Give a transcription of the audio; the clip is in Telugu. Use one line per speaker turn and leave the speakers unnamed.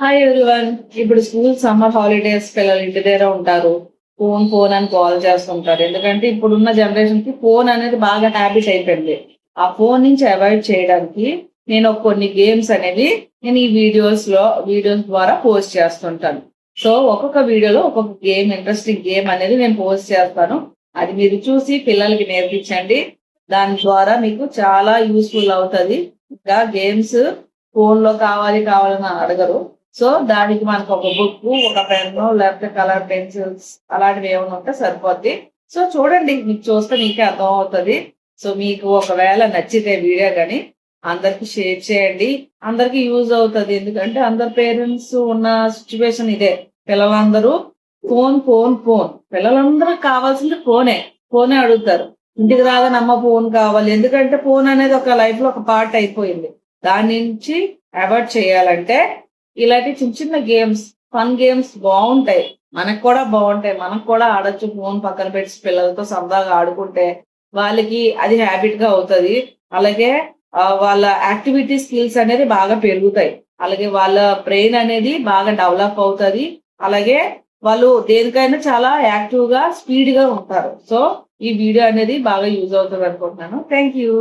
Hi everyone. ఇప్పుడు స్కూల్ సమ్మర్ హాలిడేస్ పిల్లలు ఇంటి దగ్గర ఉంటారు. ఫోన్ ఫోన్ అని కాల్ చేస్తుంటారు. ఎందుకంటే ఇప్పుడున్న జనరేషన్ కి ఫోన్ అనేది బాగా హ్యాబిట్ అయిపోయింది. ఆ ఫోన్ నుంచి అవాయిడ్ చేయడానికి నేను కొన్ని గేమ్స్ అనేవి నేను ఈ వీడియోస్ ద్వారా పోస్ట్ చేస్తుంటాను. సో ఒక్కొక్క వీడియోలో ఒక్కొక్క గేమ్, ఇంట్రెస్టింగ్ గేమ్ అనేది నేను పోస్ట్ చేస్తాను. అది మీరు చూసి పిల్లలకి నేర్పించండి. దాని ద్వారా మీకు చాలా యూస్ఫుల్ అవుతుంది. ఇంకా గేమ్స్ ఫోన్ లో కావాలని అడగరు. సో దానికి మనకు ఒక బుక్, ఒక పెన్ను, లేకపోతే కలర్ పెన్సిల్స్ అలాంటివి ఏమైనా ఉంటే సరిపోద్ది. సో చూడండి, మీకు చూస్తే మీకే అర్థం అవుతుంది. సో మీకు ఒకవేళ నచ్చితే వీడియో కానీ అందరికి షేర్ చేయండి. అందరికి యూజ్ అవుతుంది. ఎందుకంటే అందరు పేరెంట్స్ ఉన్న సిచ్యువేషన్ ఇదే. పిల్లలందరూ ఫోన్ ఫోన్ ఫోన్, పిల్లలందరూ కావాల్సింది ఫోనే అడుగుతారు. ఇంటికి రాగానే అమ్మ ఫోన్ కావాలి. ఎందుకంటే ఫోన్ అనేది ఒక లైఫ్ లో ఒక పార్ట్ అయిపోయింది. దాని నుంచి అవాయిడ్ చేయాలంటే ఇలాంటి చిన్న చిన్న గేమ్స్, ఫన్ గేమ్స్ బాగుంటాయి. మనకు కూడా బాగుంటాయి. మనకు కూడా ఆడొచ్చు. ఫోన్ పక్కన పెట్టి పిల్లలతో సరదాగా ఆడుకుంటే వాళ్ళకి అది హ్యాబిట్ గా అవుతుంది. అలాగే వాళ్ళ యాక్టివిటీ స్కిల్స్ అనేది బాగా పెరుగుతాయి. అలాగే వాళ్ళ బ్రెయిన్ అనేది బాగా డెవలప్ అవుతుంది. అలాగే వాళ్ళు దేనికైనా చాలా యాక్టివ్ గా, స్పీడ్ గా ఉంటారు. సో ఈ వీడియో అనేది బాగా యూజ్ అవుతుంది అనుకుంటున్నాను. Thank you.